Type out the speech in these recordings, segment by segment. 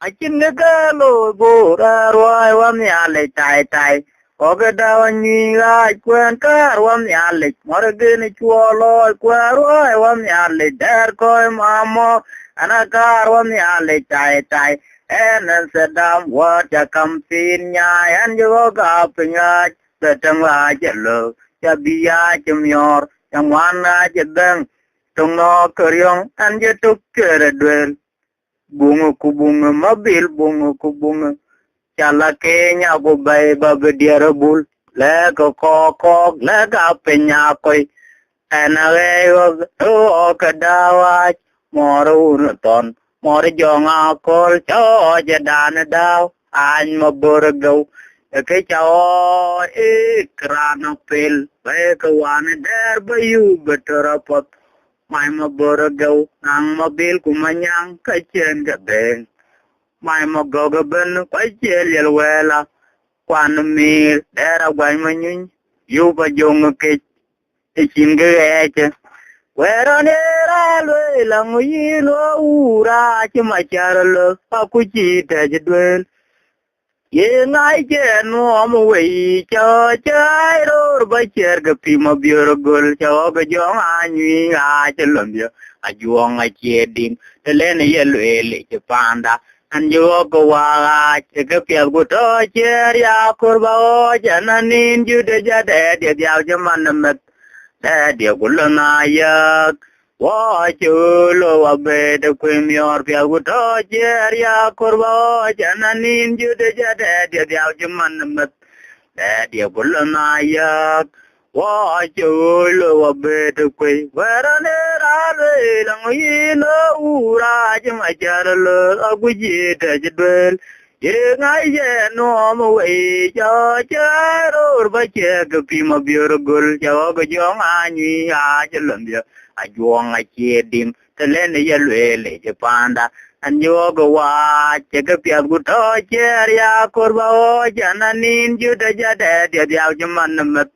Achin ga lo bo ra roi wam ya le tai tai. O ga da wan ni ga kwen ka wam ya le mor ge ni chuo lo kwa roi wam ya le der ko ma mo ana ka wam ya le tai tai. En se dam wa ja kam pin nya an yo ga pinya se tang wa je lo ja bi ya chum yor yang wan na je dang tung no keryong an je tuk kere dwel. Bunga ku bunga mabil bunga ku bunga chala kenya go bay babediara bul le ko ko le ka penya koi anare o kadawa moru ton mor jonga kol cho jadan daw an maburgo ke chao ikrana pel bay ko wan der bayu beterapot mai maburgo nang mabil kumanyang kachen gadeng mai magoga ben kwachel yelwela kwan mi era gwai manyun yuba jonga ke chinge eche wera nera lwe lang yino ura chimacharlo akuchi tajdwen ye ngai che no mo wei cho chai ro ba cher ga pima bior gol cho ga jong anyi a chelom yo a juong a che dim telen ye lwe le che panda an yo ko wa che ga pia go to cher ya kurba o jananin ju de ja de ya jaman met de gul na ya wa chulo wa be de kwemior pia go to cher ya kurba o jananin ju de ja de ya jaman met de gul na ya wa chulo wa be de kwe werane ra le lang yino ura jama charlo aguji de jbel ye ngai ye no mo we cho charo ba che ga pima bior gol cho ga jong anyi a chelom ya a juang a che dim telen ye le je panda an yo go wa che ga pia gu to che ya korba o jananin ju de ja de ya jaman met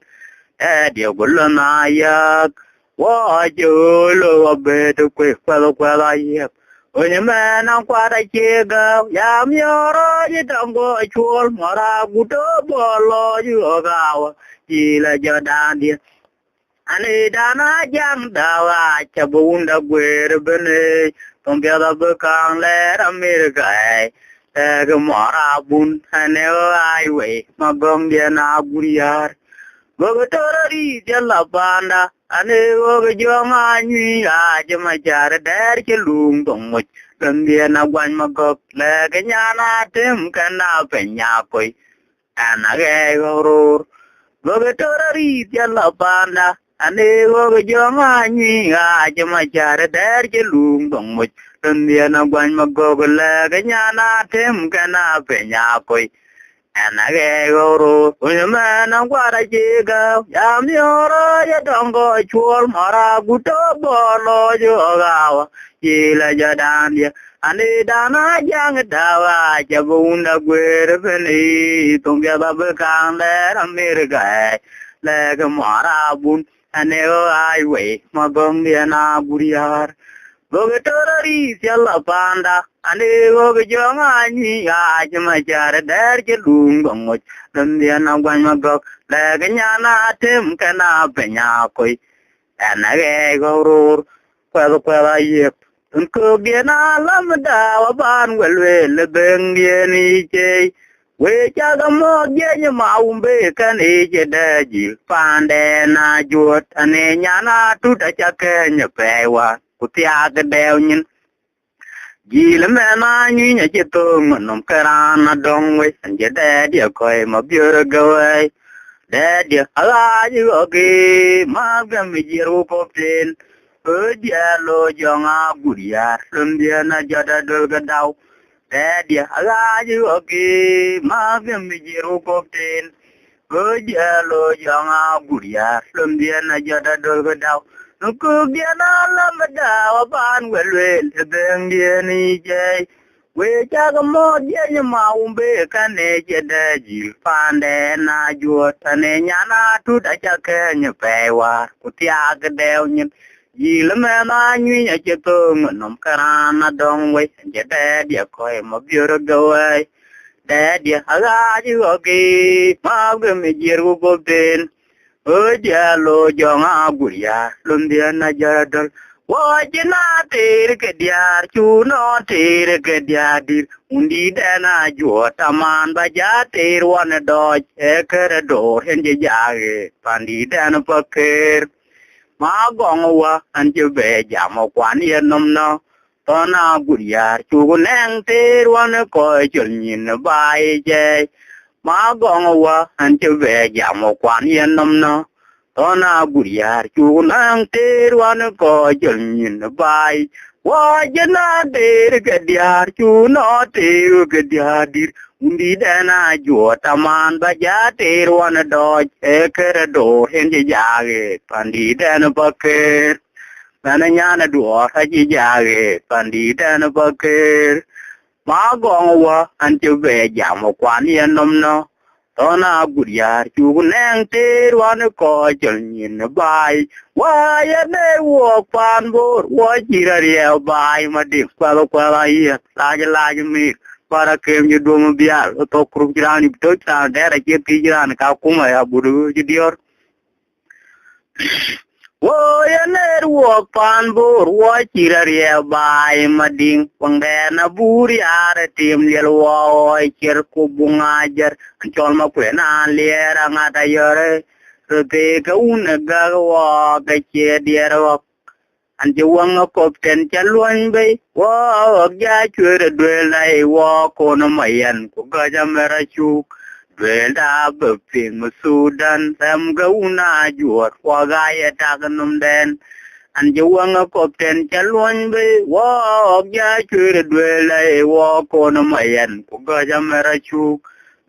dia gul na ya wa julo wa be de kwe kwa la ye onye me na kwa da che ga ya mi ro ji dang go chul mara gu to bo lo ju ga wa ji la ja dan dia ani dana jang da wa cha bun da gwe bene tong ga da be kang le ra mi ga ga mara bun ane ai we ma gong dia na guriar Gogotori jalla banda ane gogo jonga nyi a jama jar der ke lung dong mo gambia na gwan magok le kenyana tem kana penya koi ana ge goror gogotori jalla banda ane gogo jonga nyi a jama jar der ke lung dong mo gambia na gwan magok le kenyana tem kana penya koi anage goro unyamana kwara chiga yamyoro yadongo chul mara guto bolo jogawa chila jadandia ane dana jang dawa jabunda gwere beni tungya babakang le amirga le mara bun ane ai we magong dia na buriar Gogotori jalla panda ane gogo jonga nyi a jama jar der ke lung gong dandia na gwan magok le ganyana tem kana penya koi anage goror kwa ye unko gena lamda wa ban welwe le bengie ni che we cha ga mo ye ma umbe kan e je daji pande na jot ane nyana tu da cha ke nya pewa kutia ga deo nyin Gila mena nyinya chito ngonom karana dong we sanje daddy koi mabiora gawai daddy ala ji oge magam jiru popten dia lo jonga guria lumbia na jada dol gadau daddy ala ji oge magam jiru popten dia lo jonga guria lumbia na jada dol gadau Nuku biana lamada wapan welwel tebeng dia ni jay we chaga mo dia nyama umbe kane jeda jil pande na juot ane nyana tu da chake nyepewa kutia gedeo nyen yi le me na nyu nya che to nom karana dong we je de dia ko mo biur go we de dia aga ji go ki ma ge me jir go ben o dia lo jong a guria lum dia na jaradol wajina tere ke diar chuno tere ke diadir undi dana jo taman baja ter wan do eker do henje jage pandi dana paker ma gongwa anje be jamo kwan ye nomno tona guriar chu neng ter wan ko chulnyin bai je ma gongwa anje be jamo kwan ye nomno Tona guriar chunang terwan ko jalnyin bai wajana ter gadiar chuno ter gadiadir undi dana jo taman baja terwan do eker do henje jage pandi dana baker mana nyana do haji jage pandi dana baker ma gongwa anju be jamo kwan yenom no Tona guriar chuguneng terwan ko jalnyin bai waya ne wo pan bor wo jiraria bai madik palo pala iya lagi mi para kem ju dum biar to krum jirani to ta dera ke pijiran ka kuma ya buru jidior Woya ner wo pan bor wo chiraria bai mading pangdena buri are tim liel wo chir ku bungajar chol ma kwena lera ngata yore rete ka unaga wo ka che dier wo anje wanga kopten chalwan be wo ja chure dwel nai wo kono mayan ku ga jamera chuk Dwelda beping Sudan sam gauna juot wagaya taganum den anje wanga kopten chalwan be wo ya chure dwela e wo kono mayan ku ga jamera chuk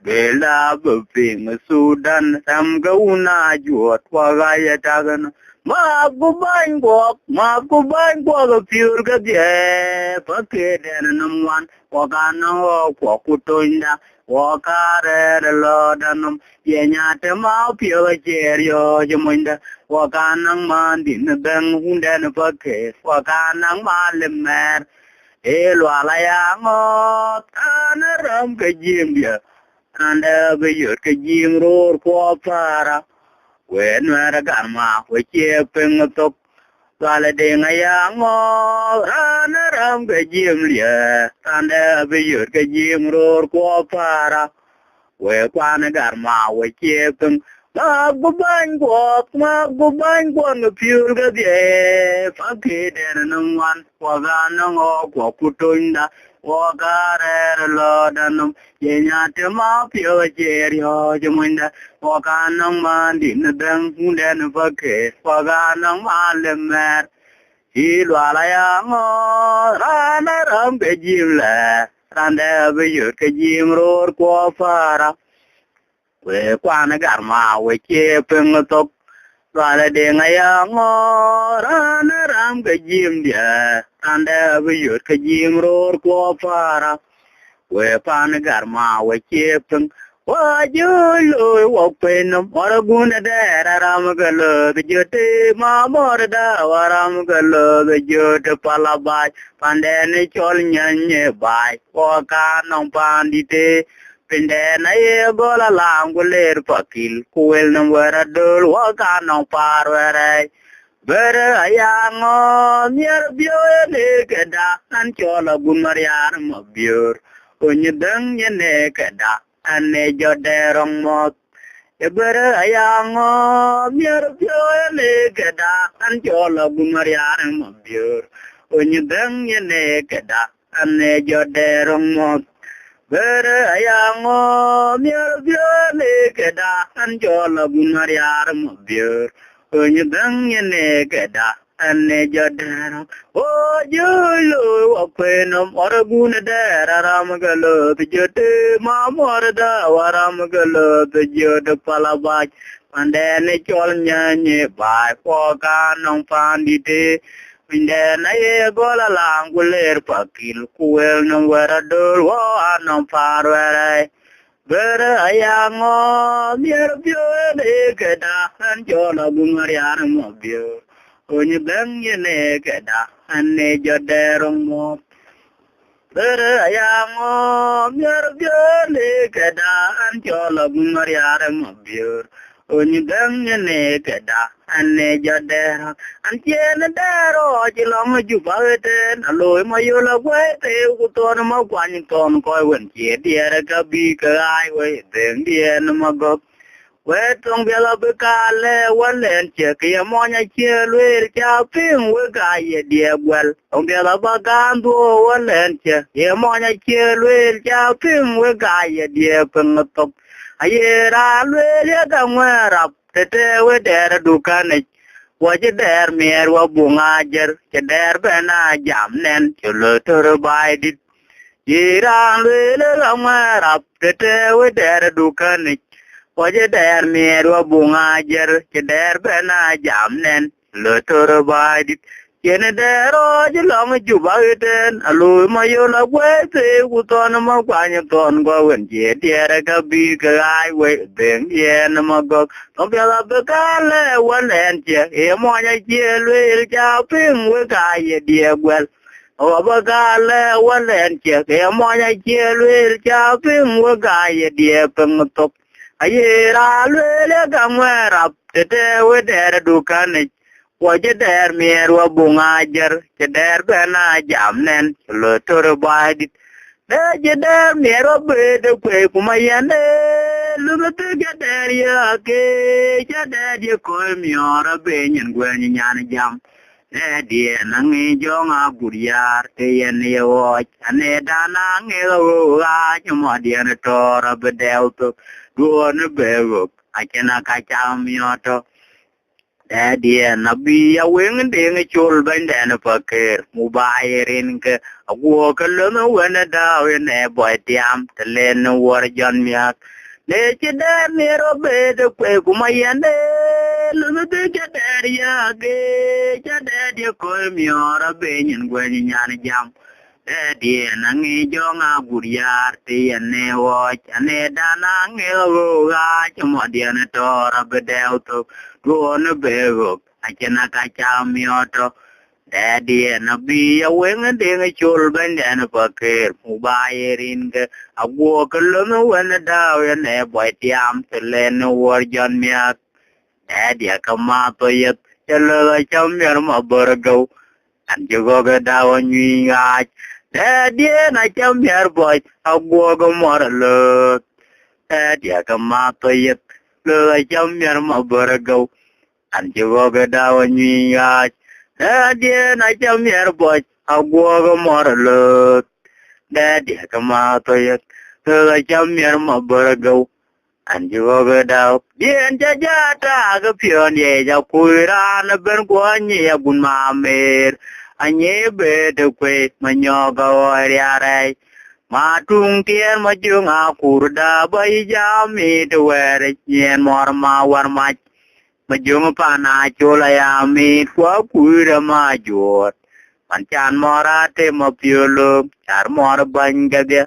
Dwelda beping Sudan sam gauna juot wagaya taganum ma kuban go pure ga ye pakeden namwan wakana ko kutoinda wakare lodanum yenyate ma pure jerio jemonda wakanang mandin beng hunden pake wakanang malemer elwala yango tanaram ke jimbia anda beyur ke jimror ko para When Maragama, which ye ping a top, Valading a young runner the Jim Lia, and every year the Jim roar quapara, where Panagarma, which ye ping, Maguban walk, the pure gade, Fakid and one, Waganang or Quaputunda. Wakare lodanum yenyate ma pio jerio jumunda wakanang mandin dang hunden vake wakanang malemer hilwala yango rana ram bejimle rande bejur kejim ror ko fara we kwana garma we ke pengotok Wala de ngayango rana ram kejim dia Anda biyut kejim ror ko para we pan garma we chepeng wa julu wo pen moraguna dera ram galo bijute ma morda waram galo bijute palabai pandene chol nyanye bai ko kanong pandite Pindena ye gola languler pakil kuel namwara dol wa kanong parwere Bere ayango mier bio ne keda nan chola gun mariar mabiur unyedeng ne keda ane joderong mot bere ayango mier bio ne keda nan chola gun mariar mabiur unyedeng ne keda ane joderong mot Bere ayango mier bio ne keda nan chola gun mariar mabiur Unyedang yene keda ane jodera o julu wapenam oraguna dera ramagalo bijote mamorda waramagalo bijote palabaj pandene chol nyanye bai poka nong pandite pindena ye gola languler pakil kuel nong waradol wa nong parwere Bere ayango mier bio ne keda an jola bumariar mobio onye benye ne keda ane joderong mo bere yango myer byole keda an chola mariare mabiur onye benye ne keda ane joderong an tiene dero jilong jubate aloy mayola kwete kuton ma kwany ton koy wen tie diere ka bi ka ai we den dien magop wetong bela bekale walen che ke monya che lwer cha ping we ga ye die gwel ong bela bagando walen che ye monya che lwer cha ping we ga ye die ping top ayera lwer ya ga ngara tete we der dukane waje der mer wa bunga jer che der bena jam nen che lo tor bai dit yera lwer ga ngara tete we der dukane waje der mierwa bunga jer ke der bena jamnen lo toro badit kene dero jilong jubageten alu mayola kwete kuton ma kwanya ton go wen je diere ka bi ka ai we den yen ma go to bela bekale walen je e monya je lwel ja ping we ka ye die gwel o bagale walen je e monya je lwel ja ping we ka ye die ping top ayera lwele gamwera tete we der dukane waje der mierwa bunga jer ke der bena jamnen lo toro badit de der mierwa bede kwe kuma yane lumete ke der ya ke ja der ye ko miora benyen gwen nyan jam die nangi jonga guriar te yen yo ane dana ngelo ga chmo dien tora bedel to duone bego akena kacham yoto dia nabi ya weng ding chul banden paker mubairin ke agwo kalno wena da wena boy tiam telen war jan miak ne chida mero bed kwe kuma yande lumete der ya ge chada dia ko miora benyen gwen nyan jam dia nangi jonga guriar te ane watch ane dana ngelo ga chmo dia na tora bedel to duone bego akena kacha mioto dia nabi ya wen de chul benden paker mubairin ke agwo kalno wen da ene boy tiam telen war jan miak dia kama to yet chelo cham yer ma borgo an jogo ga dawo nyi ga dia na cham yer boy agwo go morlo dia kama to yet lo cham yer ma borgo an jogo ga dawo nyi ga dia na cham yer boy agwo go morlo dia kama to yet lo cham yer ma borgo an jogo ga dawo dien jajata ga pion ye ja kuira na ben ko nyi ya gun ma mer anye be de kwe manyoga wariare matung tien majunga kurda bai jami de were nyen mor ma war ma majung pana chola ya mi kwa kuira ma jot panchan mora te ma piolo char mor ban ga de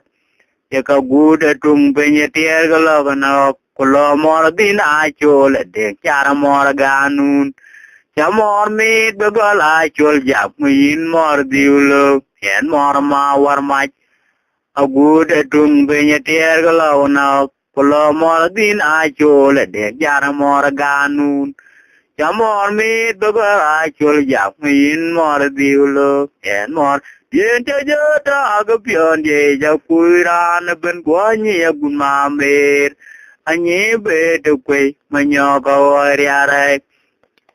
ye ka gude tung benye tier ga lo na kulo mor din a chola de char mor ganun chamor mit begala chol jap min mor diulo yen mor ma war ma agude tung benye tier galo na kulo mor din a chol de jar mor ganun chamor mit begala chol jap min mor diulo yen mor yen jota agapion je ja kuiran ben kwani agun ma mer anye be de kwe manyo ko ariare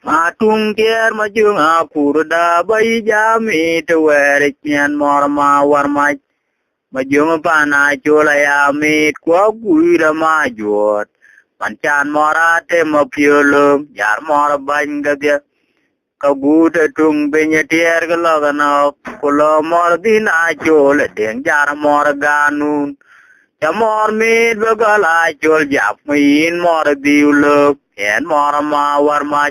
matung tier majung akurda bai jami te were nyen mor ma war ma majung pana chola ya mit kwa guira ma jot panchan morate ma piolo yar mor ban ga de ka gude tung benye tier ga lo na kulo mor din a chola den jar mor ganun ya mor mit begala chol jap min mor diulo yen mor ma war ma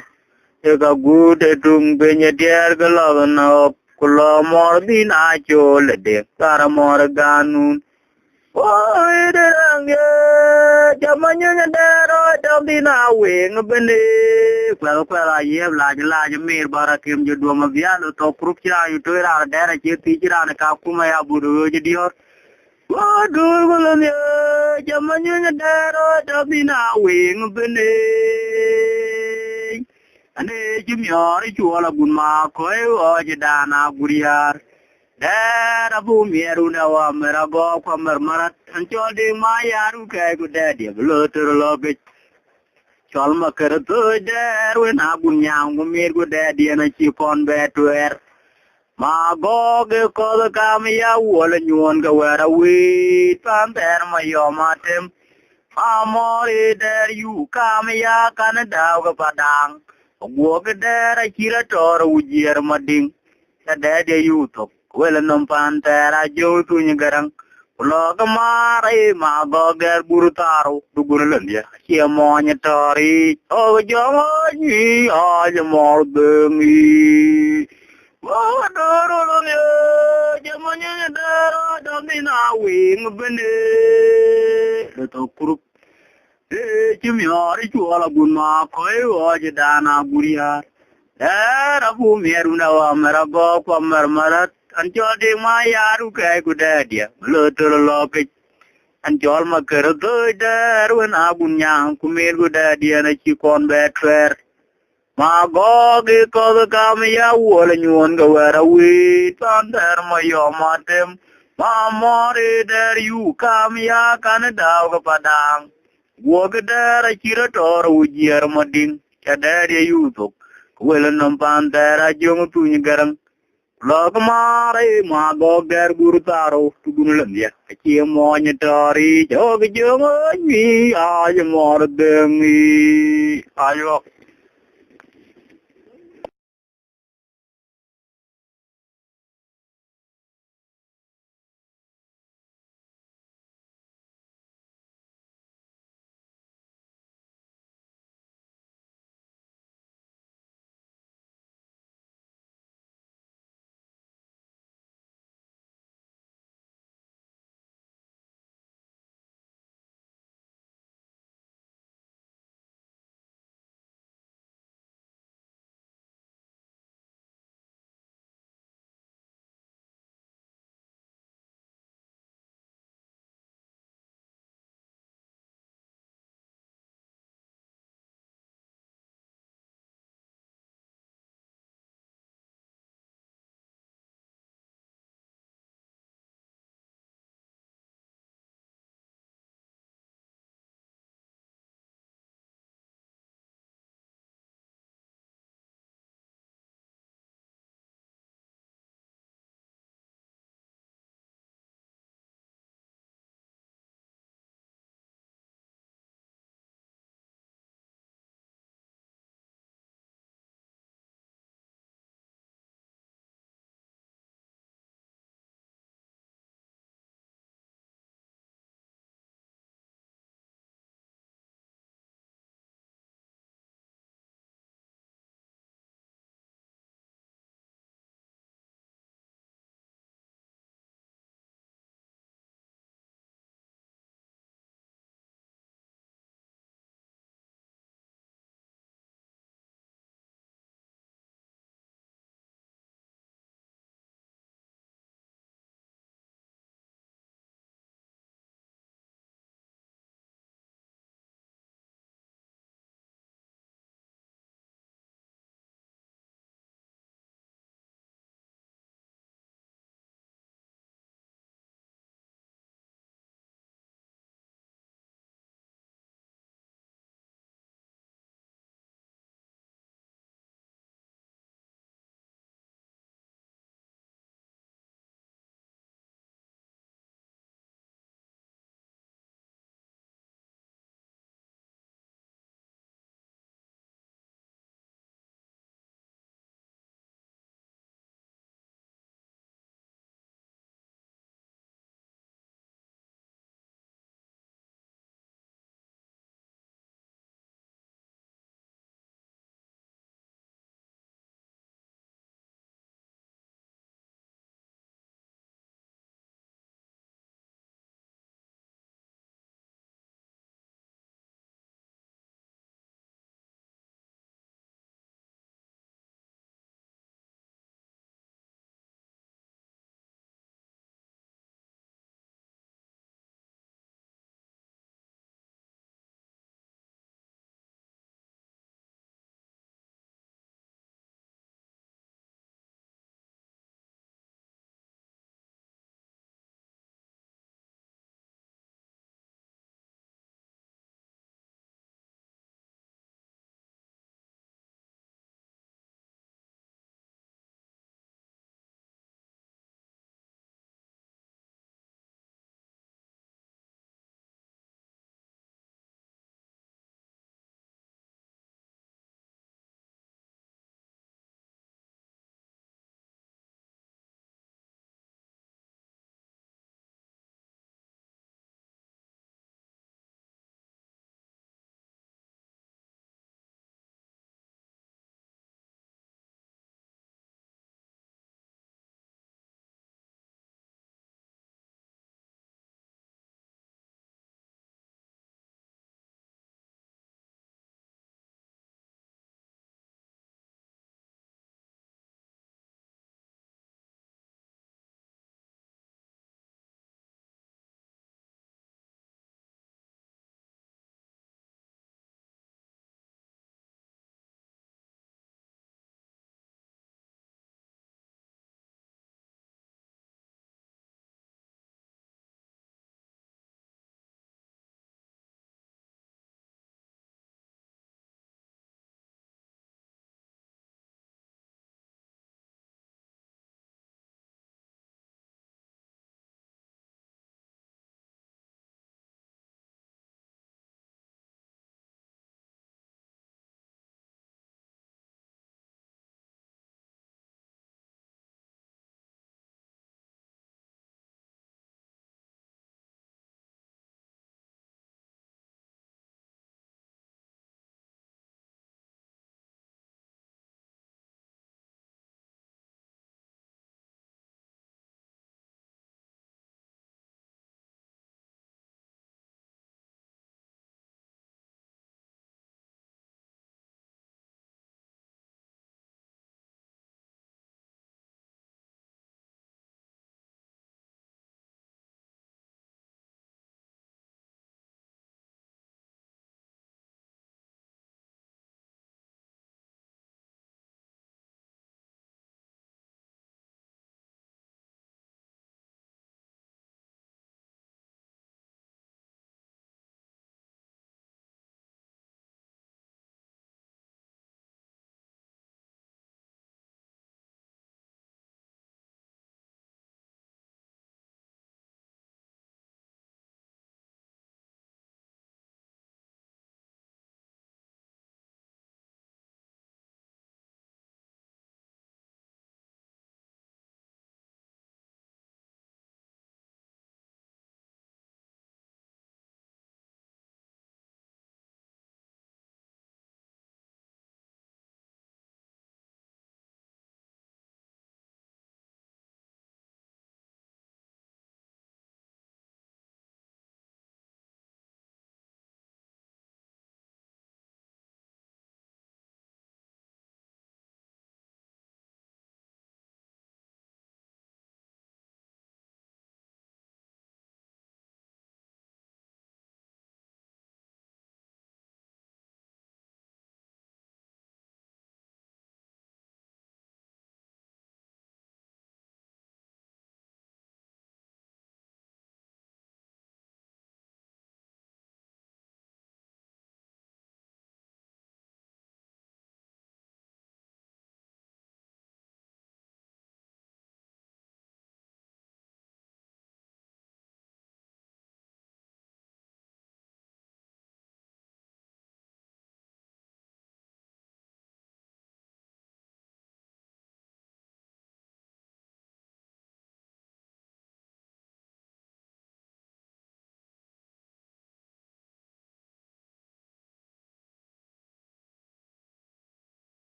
eka gude tung benye tier galo na kulo mor din a chol de kar mor ganun oi de range jamanyo dero dam din a wing bene Kwela yeb la mir barakim judwa mabiano to krupchira yutoira dera cheti chira na kakuma ya buru jdior. Wadur golanya jamanya dero dabina wing bene. Ane jimyori chuola gunma koi ojidana guriar. Dera bu mieruna wa merago kwa mermarat anchodi mayaru kai gudadi blotur lobit. Chalma kerto derwin agun yang gumir gudadi na chipon betuer. Magoge koda kamya wala nyuon ga wera wit pamper mayomatem. Amori der yu kamya kanadaw ga padang. Ogwoge der akira tora ujier mading. Sa dede yu tok. Wala nompantera jow tunya garang. Uloga mare magoger burutaro. Dugurulandia. Chia monya tori. Oga jongonyi aja mordengi. Wadurulandia. Jamanya dara damina wing bende. Leto kurup. Chimyori chuola gunma koi oja dana guriar. Dera bu mieruna wa merago kwa mermarat. Anjol di mayaru kai gudadia. Lutur lokit. Anjol makerto derwin agun yang kumir gudadia na chikon betwer. Magogi koda kamya wala nyuon ga wera wit. Pander mayomatem. Mamori der yu kamya kanadaw ga padang. Woga der akira tora ujier mading. Kadere yutok. Wala nompantera jong tunya garang. Log mare magoger gurutaro tugunulandia. Chia monya tori jog jongonyi aja mordengi. Ayo.